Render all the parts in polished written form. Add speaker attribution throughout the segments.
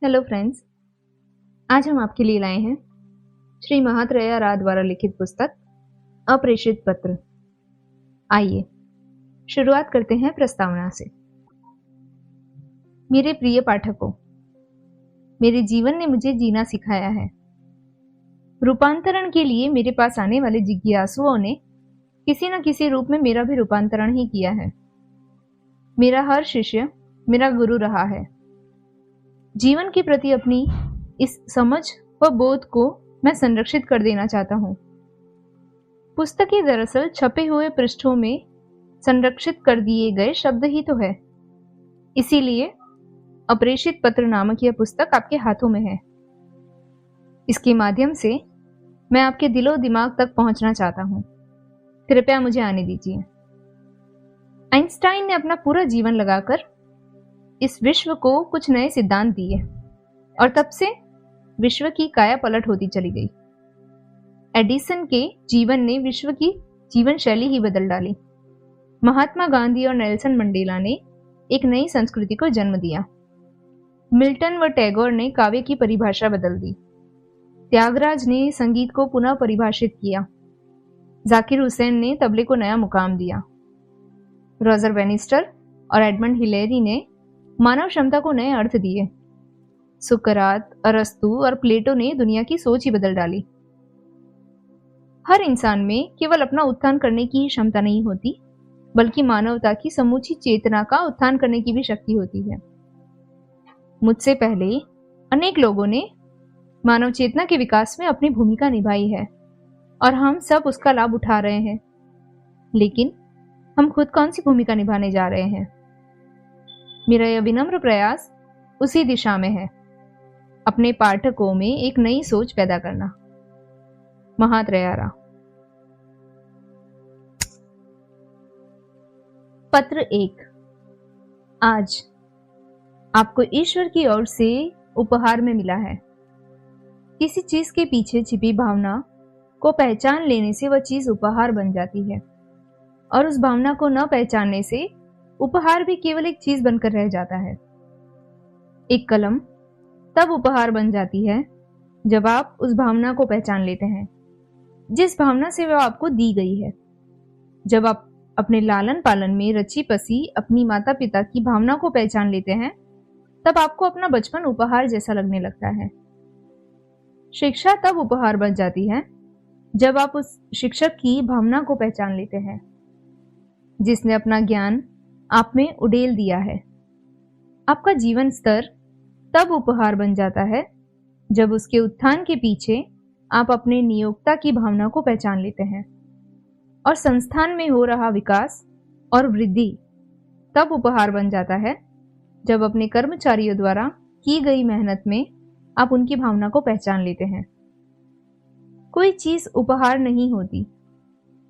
Speaker 1: Hello friends. आज हम आपके लिए लाए हैं श्री महात्रेया रा द्वारा लिखित पुस्तक अप्रेषित पत्र। आइए शुरुआत करते हैं प्रस्तावना से। मेरे प्रिय पाठकों, मेरे जीवन ने मुझे जीना सिखाया है। रूपांतरण के लिए मेरे पास आने वाले जिज्ञासुओं ने किसी न किसी रूप में मेरा भी रूपांतरण ही किया है। मेरा हर शिष्य मेरा गुरु रहा है। जीवन के प्रति अपनी इस समझ व बोध को मैं संरक्षित कर देना चाहता हूँ। पुस्तकें दरअसल छपे हुए पृष्ठों में संरक्षित कर दिए गए शब्द ही तो है। इसीलिए अप्रेषित पत्र नामक यह पुस्तक आपके हाथों में है। इसके माध्यम से मैं आपके दिलो दिमाग तक पहुंचना चाहता हूँ। कृपया मुझे आने दीजिए। आइंस्टाइन ने अपना पूरा जीवन लगाकर इस विश्व को कुछ नए सिद्धांत दिए और तब से विश्व की काया पलट होती चली गई। एडिसन के जीवन ने विश्व की जीवन शैली ही बदल डाली। महात्मा गांधी और नेल्सन मंडेला ने एक नई संस्कृति को जन्म दिया। मिल्टन व टैगोर ने काव्य की परिभाषा बदल दी। त्यागराज ने संगीत को पुनः परिभाषित किया। जाकिर हुसैन ने तबले को नया मुकाम दिया। रॉजर बेनिस्टर और एडमंड हिलेरी ने मानव क्षमता को नए अर्थ दिए। सुकरात, अरस्तु और प्लेटो ने दुनिया की सोच ही बदल डाली। हर इंसान में केवल अपना उत्थान करने की ही क्षमता नहीं होती, बल्कि मानवता की समूची चेतना का उत्थान करने की भी शक्ति होती है। मुझसे पहले अनेक लोगों ने मानव चेतना के विकास में अपनी भूमिका निभाई है और हम सब उसका लाभ उठा रहे हैं। लेकिन हम खुद कौन सी भूमिका निभाने जा रहे हैं? मेरा यह विनम्र प्रयास उसी दिशा में है, अपने पाठकों में एक नई सोच पैदा करना। महात्रेया रा। पत्र 1। आज आपको ईश्वर की ओर से उपहार में मिला है। किसी चीज के पीछे छिपी भावना को पहचान लेने से वह चीज उपहार बन जाती है, और उस भावना को न पहचानने से उपहार भी केवल एक चीज बनकर रह जाता है। एक कलम तब उपहार बन जाती है जब आप उस भावना को पहचान लेते हैं जिस भावना से वह आपको दी गई है। जब आप अपने लालन पालन में रची पसी अपनी माता पिता की भावना को पहचान लेते हैं, तब आपको अपना बचपन उपहार जैसा लगने लगता है। शिक्षा तब उपहार बन जाती है जब आप उस शिक्षक की भावना को पहचान लेते हैं जिसने अपना ज्ञान आप में उड़ेल दिया है। आपका जीवन स्तर तब उपहार बन जाता है जब उसके उत्थान के पीछे आप अपने नियोक्ता की भावना को पहचान लेते हैं। और संस्थान में हो रहा विकास और वृद्धि तब उपहार बन जाता है जब अपने कर्मचारियों द्वारा की गई मेहनत में आप उनकी भावना को पहचान लेते हैं। कोई चीज उपहार नहीं होती,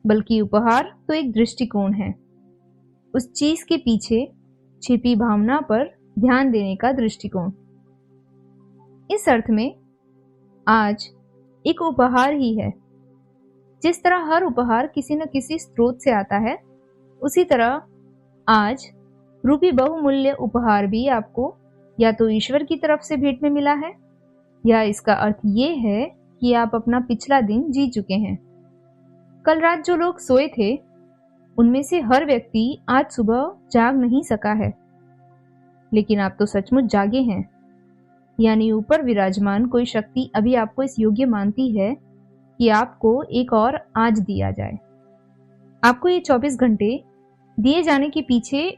Speaker 1: बल्कि उपहार तो एक दृष्टिकोण है, उस चीज के पीछे छिपी भावना पर ध्यान देने का दृष्टिकोण। इस अर्थ में आज एक उपहार ही है। जिस तरह हर उपहार किसी न किसी स्रोत से आता है, उसी तरह आज रूपी बहुमूल्य उपहार भी आपको या तो ईश्वर की तरफ से भेंट में मिला है, या इसका अर्थ ये है कि आप अपना पिछला दिन जी चुके हैं। कल रात जो लोग सोए थे, उनमें से हर व्यक्ति आज सुबह जाग नहीं सका है, लेकिन आप तो सचमुच जागे हैं। यानी ऊपर विराजमान कोई शक्ति अभी आपको इस योग्य मानती है कि आपको एक और आज दिया जाए। आपको ये 24 घंटे दिए जाने के पीछे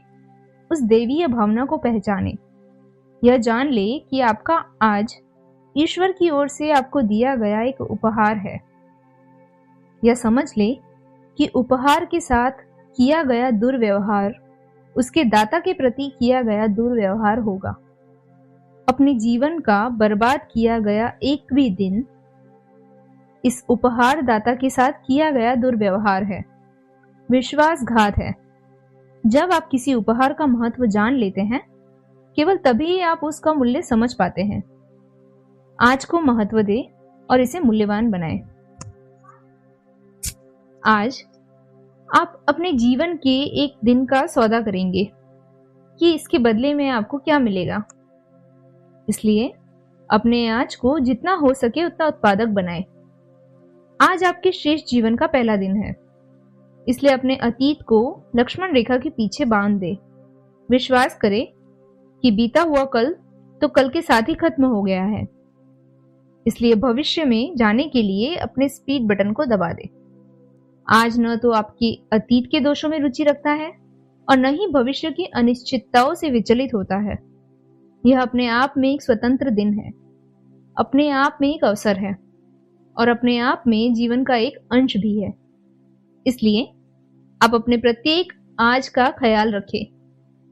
Speaker 1: उस देवीय भावना को पहचाने। यह जान ले कि आपका आज ईश्वर की ओर से आपको दिया गया एक उपहार है। यह समझ ले कि उपहार के साथ किया गया दुर्व्यवहार उसके दाता के प्रति किया गया दुर्व्यवहार होगा। अपने जीवन का बर्बाद किया गया एक भी दिन इस उपहार दाता के साथ किया गया दुर्व्यवहार है, विश्वासघात है। जब आप किसी उपहार का महत्व जान लेते हैं, केवल तभी आप उसका मूल्य समझ पाते हैं। आज को महत्व दे और इसे मूल्यवान बनाएं। आज आप अपने जीवन के एक दिन का सौदा करेंगे कि इसके बदले में आपको क्या मिलेगा। इसलिए अपने आज को जितना हो सके उतना उत्पादक बनाएं। आज आपके श्रेष्ठ जीवन का पहला दिन है, इसलिए अपने अतीत को लक्ष्मण रेखा के पीछे बांध दे। विश्वास करें कि बीता हुआ कल तो कल के साथ ही खत्म हो गया है, इसलिए भविष्य में जाने के लिए अपने स्पीड बटन को दबा दे। आज न तो आपकी अतीत के दोषों में रुचि रखता है और न ही भविष्य की अनिश्चितताओं से विचलित होता है। यह अपने आप में एक स्वतंत्र दिन है, अपने आप में एक अवसर है और अपने आप में जीवन का एक अंश भी है। इसलिए आप अपने प्रत्येक आज का ख्याल रखें।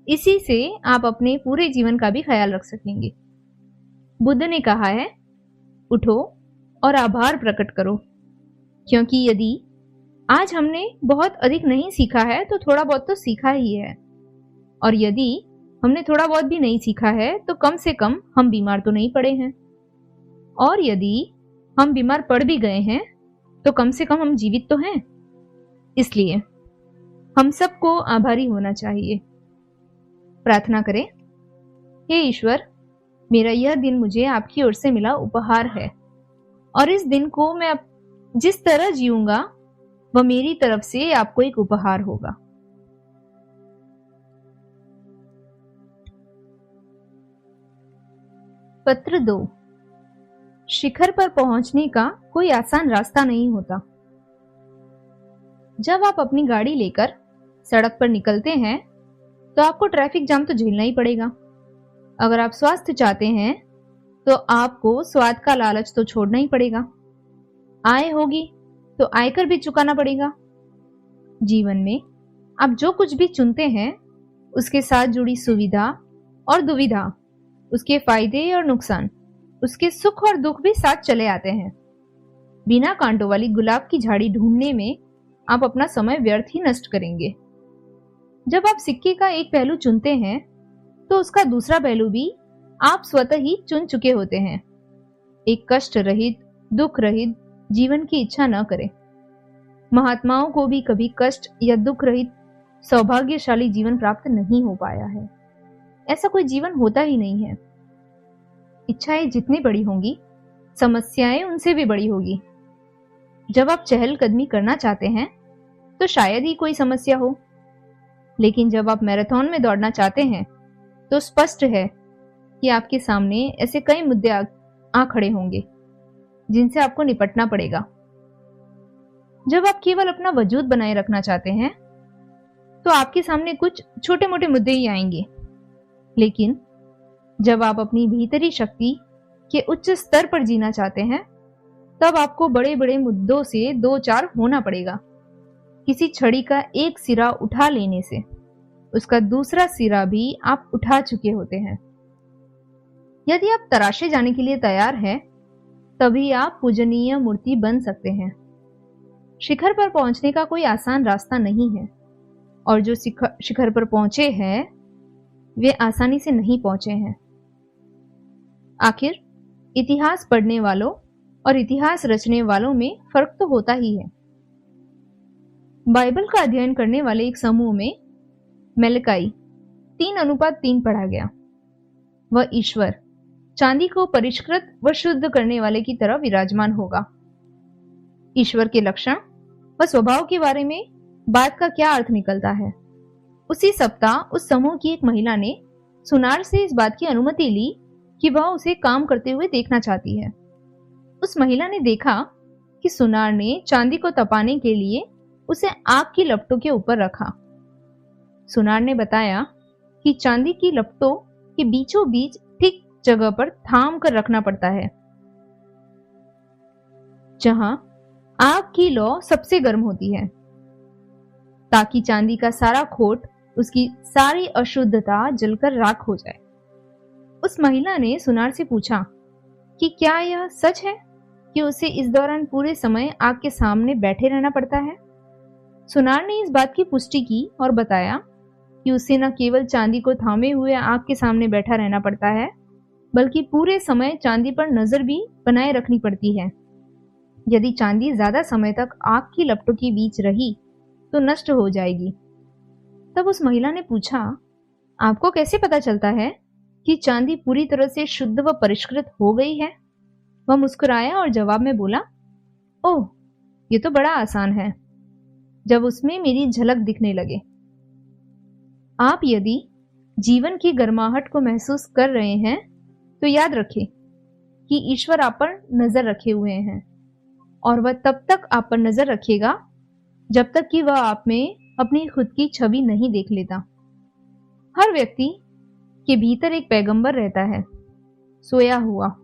Speaker 1: इसी से आप अपने पूरे जीवन का भी ख्याल रख सकेंगे। बुद्ध ने कहा है, उठो और आभार प्रकट करो, क्योंकि यदि आज हमने बहुत अधिक नहीं सीखा है तो थोड़ा बहुत तो सीखा ही है, और यदि हमने थोड़ा बहुत भी नहीं सीखा है तो कम से कम हम बीमार तो नहीं पड़े हैं, और यदि हम बीमार पड़ भी गए हैं तो कम से कम हम जीवित तो हैं। इसलिए हम सबको आभारी होना चाहिए। प्रार्थना करें, हे ईश्वर, मेरा यह दिन मुझे आपकी ओर से मिला उपहार है, और इस दिन को मैं जिस तरह जीऊंगा वह मेरी तरफ से आपको एक उपहार होगा। पत्र 2। शिखर पर पहुंचने का कोई आसान रास्ता नहीं होता। जब आप अपनी गाड़ी लेकर सड़क पर निकलते हैं तो आपको ट्रैफिक जाम तो झेलना ही पड़ेगा। अगर आप स्वास्थ्य चाहते हैं तो आपको स्वाद का लालच तो छोड़ना ही पड़ेगा। आय होगी तो आयकर भी चुकाना पड़ेगा। जीवन में आप जो कुछ भी चुनते हैं उसके साथ जुड़ी सुविधा और दुविधा, उसके फायदे और नुकसान, उसके सुख और दुख भी साथ चले आते हैं। बिना कांटों वाली गुलाब की झाड़ी ढूंढने में आप अपना समय व्यर्थ ही नष्ट करेंगे। जब आप सिक्के का एक पहलू चुनते हैं तो उसका दूसरा पहलू भी आप स्वतः ही चुन चुके होते हैं। एक कष्ट रहित, दुख रहित जीवन की इच्छा न करें। महात्माओं को भी कभी कष्ट या दुख रहित सौभाग्यशाली जीवन प्राप्त नहीं हो पाया है। ऐसा कोई जीवन होता ही नहीं है। इच्छाएं जितनी बड़ी होंगी, समस्याएं उनसे भी बड़ी होगी। जब आप चहलकदमी करना चाहते हैं तो शायद ही कोई समस्या हो, लेकिन जब आप मैराथन में दौड़ना चाहते हैं तो स्पष्ट है कि आपके सामने ऐसे कई मुद्दे आ खड़े होंगे जिनसे आपको निपटना पड़ेगा। जब आप केवल अपना वजूद बनाए रखना चाहते हैं तो आपके सामने कुछ छोटे मोटे मुद्दे ही आएंगे, लेकिन जब आप अपनी भीतरी शक्ति के उच्च स्तर पर जीना चाहते हैं तब आपको बड़े बड़े मुद्दों से दो चार होना पड़ेगा। किसी छड़ी का एक सिरा उठा लेने से उसका दूसरा सिरा भी आप उठा चुके होते हैं। यदि आप तराशे जाने के लिए तैयार हैं, तभी आप पूजनीय मूर्ति बन सकते हैं। शिखर पर पहुंचने का कोई आसान रास्ता नहीं है, और जो शिखर पर पहुंचे हैं वे आसानी से नहीं पहुंचे हैं। आखिर इतिहास पढ़ने वालों और इतिहास रचने वालों में फर्क तो होता ही है। बाइबल का अध्ययन करने वाले एक समूह में मलकाई 3:3 पढ़ा गया। वह ईश्वर चांदी को परिष्कृत व शुद्ध करने वाले की तरह विराजमान होगा। ईश्वर के लक्षण व स्वभाव के बारे में बात का क्या अर्थ निकलता है। उसी सप्ताह उस समूह की एक महिला ने सुनार से इस बात की अनुमति ली कि वह उसे काम करते हुए देखना चाहती है। उस महिला ने देखा कि सुनार ने चांदी को तपाने के लिए उसे आग की लपटों के ऊपर रखा। सुनार ने बताया कि चांदी की लपटों के बीचों बीच ठीक जगह पर थाम कर रखना पड़ता है जहां आग की लौ सबसे गर्म होती है, ताकि चांदी का सारा खोट, उसकी सारी अशुद्धता जलकर राख हो जाए। उस महिला ने सुनार से पूछा कि क्या यह सच है कि उसे इस दौरान पूरे समय आग के सामने बैठे रहना पड़ता है। सुनार ने इस बात की पुष्टि की और बताया कि उसे न केवल चांदी को थामे हुए आग के सामने बैठा रहना पड़ता है, बल्कि पूरे समय चांदी पर नजर भी बनाए रखनी पड़ती है। यदि चांदी ज्यादा समय तक आग की लपटों के बीच रही तो नष्ट हो जाएगी। तब उस महिला ने पूछा, आपको कैसे पता चलता है कि चांदी पूरी तरह से शुद्ध व परिष्कृत हो गई है? वह मुस्कुराया और जवाब में बोला, ओह, ये तो बड़ा आसान है, जब उसमें मेरी झलक दिखने लगे। आप यदि जीवन की गर्माहट को महसूस कर रहे हैं तो याद रखें कि ईश्वर आप पर नजर रखे हुए हैं, और वह तब तक आप पर नजर रखेगा जब तक कि वह आप में अपनी खुद की छवि नहीं देख लेता। हर व्यक्ति के भीतर एक पैगंबर रहता है, सोया हुआ।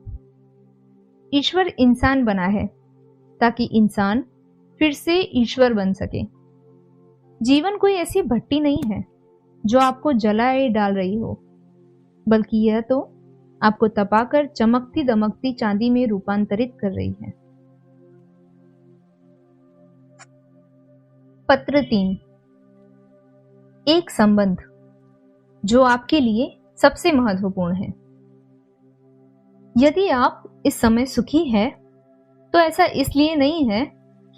Speaker 1: ईश्वर इंसान बना है ताकि इंसान फिर से ईश्वर बन सके। जीवन कोई ऐसी भट्टी नहीं है जो आपको जलाए डाल रही हो, बल्कि यह तो आपको तपाकर चमकती दमकती चांदी में रूपांतरित कर रही है। पत्र 3। एक संबंध जो आपके लिए सबसे महत्वपूर्ण है। यदि आप इस समय सुखी हैं, तो ऐसा इसलिए नहीं है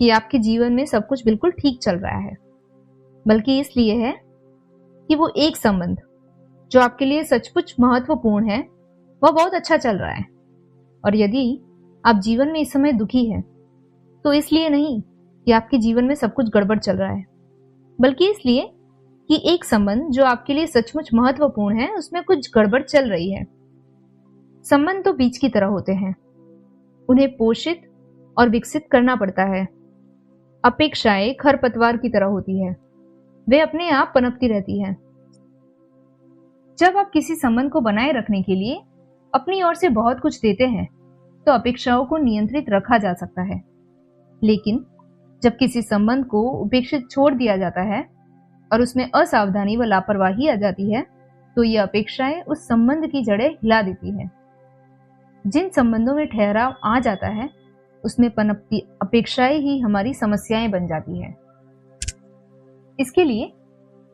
Speaker 1: कि आपके जीवन में सब कुछ बिल्कुल ठीक चल रहा है, बल्कि इसलिए है कि वो एक संबंध जो आपके लिए सचमुच महत्वपूर्ण है, वह बहुत अच्छा चल रहा है। और यदि आप जीवन में इस समय दुखी हैं, तो इसलिए नहीं कि आपके जीवन में सब कुछ गड़बड़ चल रहा है, बल्कि इसलिए कि एक संबंध जो आपके लिए सचमुच महत्वपूर्ण है, उसमें कुछ गड़बड़ चल रही है। संबंध तो बीज की तरह होते हैं, उन्हें पोषित और विकसित करना पड़ता है। अपेक्षाएं खरपतवार की तरह होती है, वे अपने आप पनपती रहती हैं। जब आप किसी संबंध को बनाए रखने के लिए अपनी ओर से बहुत कुछ देते हैं, तो अपेक्षाओं को नियंत्रित रखा जा सकता है। लेकिन जब किसी संबंध को उपेक्षित छोड़ दिया जाता है और उसमें असावधानी व लापरवाही आ जाती है, तो ये अपेक्षाएं उस संबंध की जड़ें हिला देती है। जिन संबंधों में ठहराव आ जाता है, उसमें पनपती अपेक्षाएं ही हमारी समस्याएं बन जाती है। इसके लिए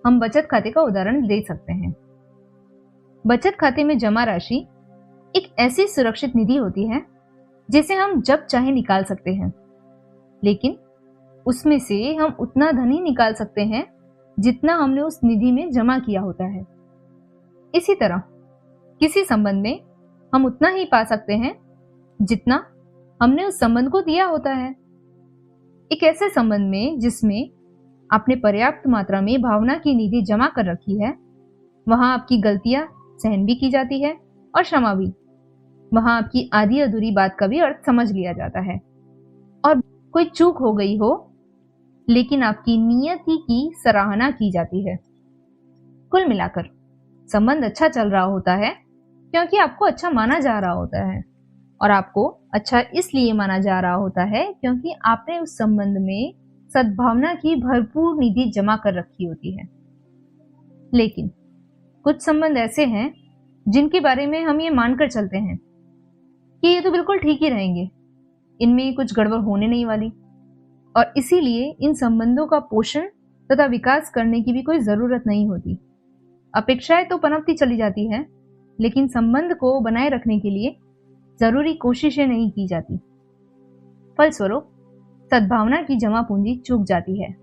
Speaker 1: हम बचत खाते का उदाहरण ले सकते हैं। बचत खाते में जमा राशि एक ऐसी सुरक्षित निधि होती है जिसे हम जब चाहे निकाल सकते हैं, लेकिन उसमें से हम उतना धन ही निकाल सकते हैं जितना हमने उस निधि में जमा किया होता है। इसी तरह किसी संबंध में हम उतना ही पा सकते हैं जितना हमने उस संबंध को दिया होता है। एक ऐसे संबंध में जिसमें आपने पर्याप्त मात्रा में भावना की निधि जमा कर रखी है, वहां आपकी गलतियां सहन भी की जाती है और क्षमा भी। वहां आपकी आधी अधूरी बात का भी अर्थ समझ लिया जाता है, और कोई चूक हो गई हो लेकिन आपकी नियति की सराहना की जाती है। कुल मिलाकर संबंध अच्छा चल रहा होता है क्योंकि आपको अच्छा माना जा रहा होता है, और आपको अच्छा इसलिए माना जा रहा होता है क्योंकि आपने उस संबंध में सद्भावना की भरपूर निधि जमा कर रखी होती है। लेकिन कुछ संबंध ऐसे हैं जिनके बारे में हम ये मानकर चलते हैं कि ये तो बिल्कुल ठीक ही रहेंगे, इनमें कुछ गड़बड़ होने नहीं वाली, और इसीलिए इन संबंधों का पोषण तथा विकास करने की भी कोई जरूरत नहीं होती। अपेक्षाएं तो पनपती चली जाती है, लेकिन संबंध को बनाए रखने के लिए जरूरी कोशिशें नहीं की जाती। फलस्वरूप सद्भावना की जमा पूंजी चूक जाती है,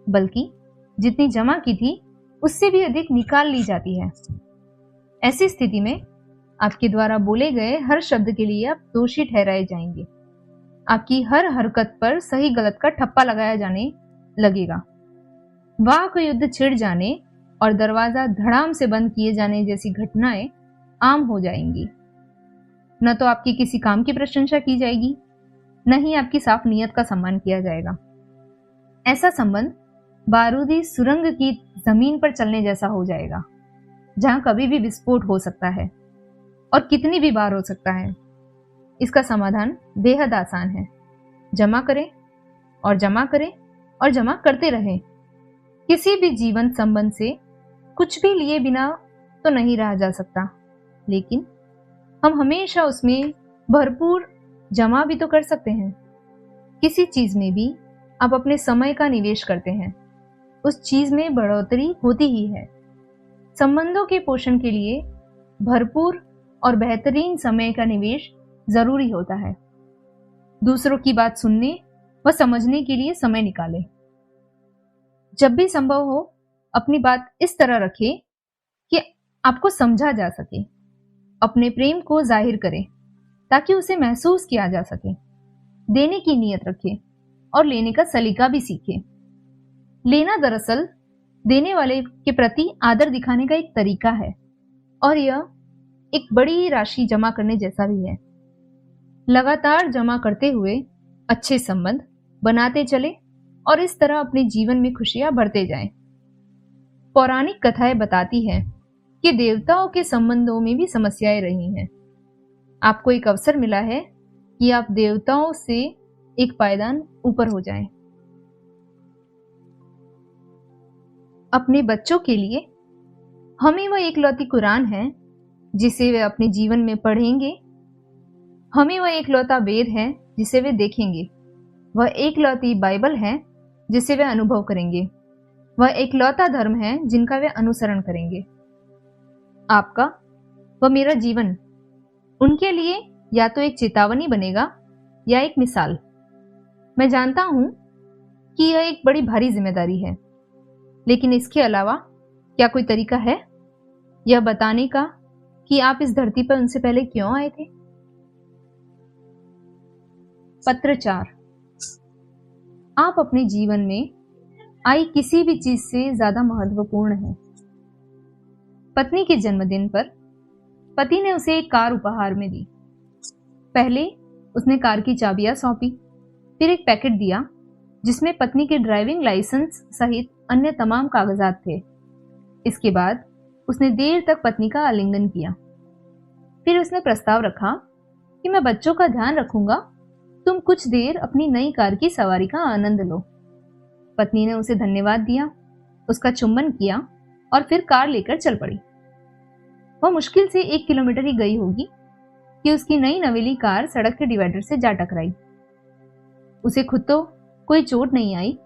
Speaker 1: बल्कि जितनी जमा की थी उससे भी अधिक निकाल ली जाती है। ऐसी स्थिति में आपके द्वारा बोले गए हर शब्द के लिए आप दोषी ठहराए जाएंगे। आपकी हर हरकत पर सही गलत का ठप्पा लगाया जाने लगेगा। वाक युद्ध छिड़ जाने और दरवाजा धड़ाम से बंद किए जाने जैसी घटनाएं आम हो जाएंगी। न तो आपकी किसी काम की प्रशंसा की जाएगी, न ही आपकी साफ नीयत का सम्मान किया जाएगा। ऐसा संबंध बारूदी सुरंग की जमीन पर चलने जैसा हो जाएगा, जहां कभी भी विस्फोट हो सकता है और कितनी भी बार हो सकता है। इसका समाधान बेहद आसान है। जमा करें और जमा करें और जमा करते रहें। किसी भी जीवन संबंध से कुछ भी लिए बिना तो नहीं रहा जा सकता, लेकिन हम हमेशा उसमें भरपूर जमा भी तो कर सकते हैं। किसी चीज में भी आप अपने समय का निवेश करते हैं, उस चीज में बढ़ोतरी होती ही है। संबंधों के पोषण के लिए भरपूर और बेहतरीन समय का निवेश जरूरी होता है। दूसरों की बात सुनने व समझने के लिए समय निकालें। जब भी संभव हो, अपनी बात इस तरह रखें कि आपको समझा जा सके। अपने प्रेम को जाहिर करे ताकि उसे महसूस किया जा सके। देने की नीयत रखे और लेने का सलीका भी सीखे। लेना दरअसल देने वाले के प्रति आदर दिखाने का एक तरीका है और यह एक बड़ी राशि जमा करने जैसा भी है। लगातार जमा करते हुए अच्छे संबंध बनाते चले और इस तरह अपने जीवन में खुशियां बढ़ते जाएं। पौराणिक कथाएं बताती हैं कि देवताओं के संबंधों में भी समस्याएं रही हैं। आपको एक अवसर मिला है कि आप देवताओं से एक पायदान ऊपर हो जाएं। अपने बच्चों के लिए हमें वह एकलौती कुरान है जिसे वे अपने जीवन में पढ़ेंगे। हमें वह एकलौता वेद है जिसे वे देखेंगे। वह एकलौती बाइबल है जिसे वे अनुभव करेंगे। वह एकलौता धर्म है जिनका वे अनुसरण करेंगे। आपका व मेरा जीवन उनके लिए या तो एक चेतावनी बनेगा या एक मिसाल। मैं जानता हूं कि यह एक बड़ी भारी जिम्मेदारी है, लेकिन इसके अलावा क्या कोई तरीका है यह बताने का कि आप इस धरती पर उनसे पहले क्यों आए थे? पत्र 4। आप अपने जीवन में आई किसी भी चीज से ज्यादा महत्वपूर्ण है। पत्नी के जन्मदिन पर पति ने उसे एक कार उपहार में दी। पहले उसने कार की चाबियां सौंपी, फिर एक पैकेट दिया जिसमें पत्नी के ड्राइविंग लाइसेंस सहित अन्य तमाम कागजात थे। इसके बाद उसने देर तक पत्नी का आलिंगन किया। फिर उसने प्रस्ताव रखा कि मैं बच्चों का ध्यान रखूंगा, तुम कुछ देर अपनी नई कार की सवारी का आनंद लो। पत्नी ने उसे धन्यवाद दिया, उसका चुंबन किया और फिर कार लेकर चल पड़ी। वह मुश्किल से 1 किलोमीटर ही गई होगी कि उसकी नई नवेली कार सड़क के डिवाइडर से जा टकराई। उसे खुद तो कोई चोट नहीं आई,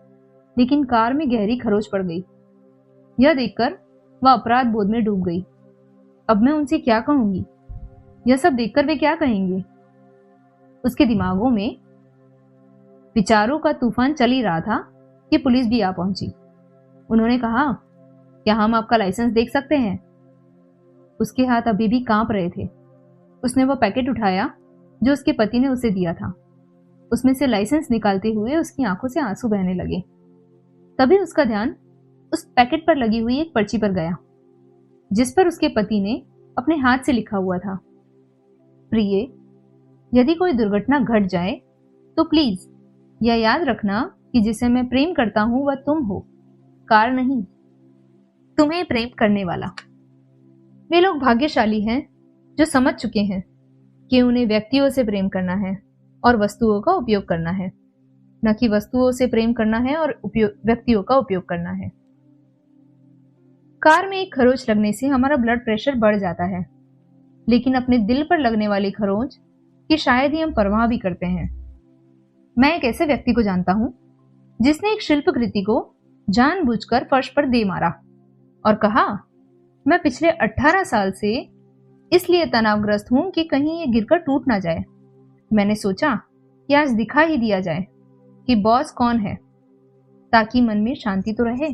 Speaker 1: लेकिन कार में गहरी खरोंच पड़ गई। यह देखकर वह अपराध बोध में डूब गई। अब मैं उनसे क्या कहूंगी? यह सब देखकर वे क्या कहेंगे? उसके दिमागों में विचारों का तूफान चल ही रहा था कि पुलिस भी आ पहुंची। उन्होंने कहा, क्या हम आपका लाइसेंस देख सकते हैं? उसके हाथ अभी भी कांप रहे थे। उसने वह पैकेट उठाया जो उसके पति ने उसे दिया था। उसमें से लाइसेंस निकालते हुए उसकी आंखों से आंसू बहने लगे। तभी उसका ध्यान उस पैकेट पर लगी हुई एक पर्ची पर गया जिस पर उसके पति ने अपने हाथ से लिखा हुआ था, प्रिय, यदि कोई दुर्घटना घट जाए तो प्लीज यह याद रखना कि जिसे मैं प्रेम करता हूं वह तुम हो, कार नहीं, तुम्हें प्रेम करने वाला। वे लोग भाग्यशाली हैं जो समझ चुके हैं कि उन्हें व्यक्तियों से प्रेम करना है और वस्तुओं का उपयोग करना है, न कि वस्तुओं से प्रेम करना है और व्यक्तियों का उपयोग करना है। कार में एक खरोंच लगने से हमारा ब्लड प्रेशर बढ़ जाता है, लेकिन अपने दिल पर लगने वाली खरोंच की शायद ही हम परवाह भी करते हैं। मैं एक ऐसे व्यक्ति को जानता हूं जिसने एक शिल्पकृति को जानबूझकर फर्श पर दे मारा और कहा, मैं पिछले 18 साल से इसलिए तनावग्रस्त हूं कि कहीं ये गिरकर टूट ना जाए। मैंने सोचा कि आज दिखा ही दिया जाए कि बॉस कौन है, ताकि मन में शांति तो रहे।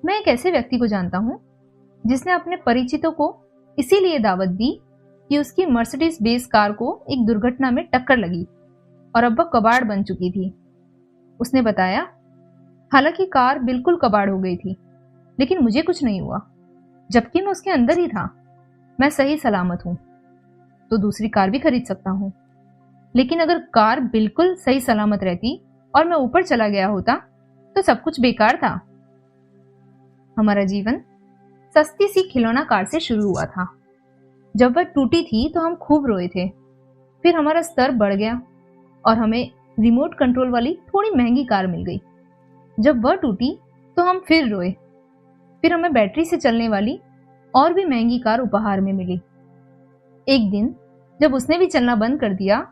Speaker 1: मैं एक ऐसे व्यक्ति को जानता हूं जिसने अपने परिचितों को इसीलिए दावत दी कि उसकी मर्सिडीज बेस कार को एक दुर्घटना में टक्कर लगी और अब वह कबाड़ बन चुकी थी। उसने बताया, हालांकि कार बिल्कुल कबाड़ हो गई थी, लेकिन मुझे कुछ नहीं हुआ, जबकि मैं उसके अंदर ही था। मैं सही सलामत हूं, तो दूसरी कार भी खरीद सकता हूं। लेकिन अगर कार बिल्कुल सही सलामत रहती और मैं ऊपर चला गया होता तो सब कुछ बेकार था। हमारा जीवन सस्ती सी खिलौना कार से शुरू हुआ था। जब वह टूटी थी तो हम खूब रोए थे। फिर हमारा स्तर बढ़ गया और हमें रिमोट कंट्रोल वाली थोड़ी महंगी कार मिल गई। जब वह टूटी तो हम फिर रोए। फिर हमें बैटरी से चलने वाली और भी महंगी कार उपहार में मिली। एक दिन जब उसने भी चलना बंद कर दिया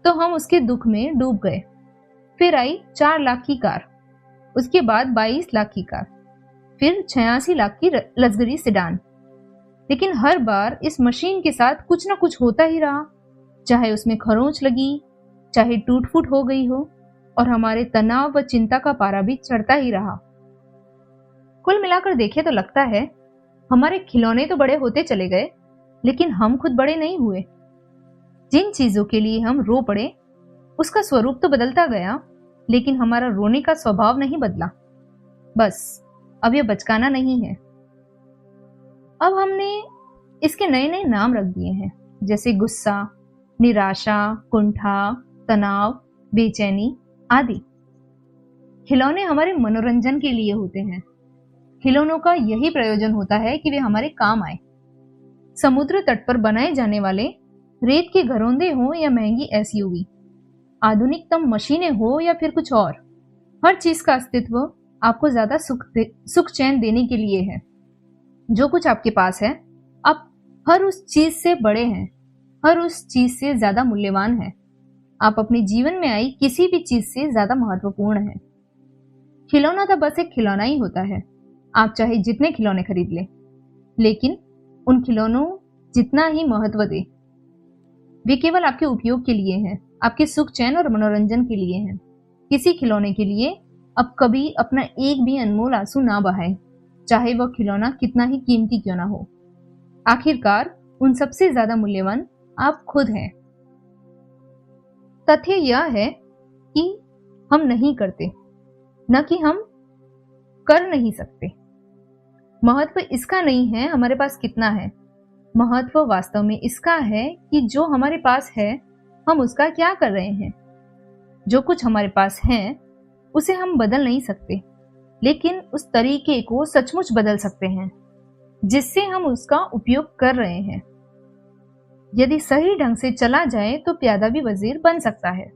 Speaker 1: तो हम उसके दुख में डूब गए। फिर आई 4 लाख की कार, उसके बाद 22 लाख की कार, फिर 86 लाख की लग्जरी सेडान। लेकिन हर बार इस मशीन के साथ कुछ ना कुछ होता ही रहा, चाहे उसमें खरोंच लगी, चाहे टूट फूट हो गई हो, और हमारे तनाव व चिंता का पारा भी चढ़ता ही रहा। कुल मिलाकर देखें तो लगता है हमारे खिलौने तो बड़े होते चले गए, लेकिन हम खुद बड़े नहीं हुए। जिन चीजों के लिए हम रो पड़े उसका स्वरूप तो बदलता गया, लेकिन हमारा रोने का स्वभाव नहीं बदला। बस अब यह बचकाना नहीं है। अब हमने इसके नए नए नाम रख दिए हैं, जैसे गुस्सा, निराशा, कुंठा, तनाव, बेचैनी आदि। खिलौने हमारे मनोरंजन के लिए होते हैं। खिलौनों का यही प्रयोजन होता है कि वे हमारे काम आए। समुद्र तट पर बनाए जाने वाले रेत के घरौंदे हो या महंगी एसयूवी, आधुनिकतम मशीनें हो या फिर कुछ और, हर चीज का अस्तित्व आपको ज्यादा सुख चैन देने के लिए है। जो कुछ आपके पास है, आप हर उस चीज से बड़े हैं, हर उस चीज से ज्यादा मूल्यवान है। आप अपने जीवन में आई किसी भी चीज से ज्यादा महत्वपूर्ण है। खिलौना तो बस एक खिलौना ही होता है। आप चाहे जितने खिलौने खरीद लें, लेकिन उन खिलौनों जितना ही महत्व दे, वे केवल आपके उपयोग के लिए हैं, आपके सुख चैन और मनोरंजन के लिए हैं। किसी खिलौने के लिए अब कभी अपना एक भी अनमोल आंसू ना बहाएं, चाहे वह खिलौना कितना ही कीमती क्यों ना हो। आखिरकार उन सबसे ज्यादा मूल्यवान आप खुद हैं। तथ्य यह है कि हम नहीं करते, न कि हम कर नहीं सकते। महत्व इसका नहीं है हमारे पास कितना है, महत्व वास्तव में इसका है कि जो हमारे पास है हम उसका क्या कर रहे हैं। जो कुछ हमारे पास है उसे हम बदल नहीं सकते, लेकिन उस तरीके को सचमुच बदल सकते हैं जिससे हम उसका उपयोग कर रहे हैं। यदि सही ढंग से चला जाए तो प्यादा भी वजीर बन सकता है।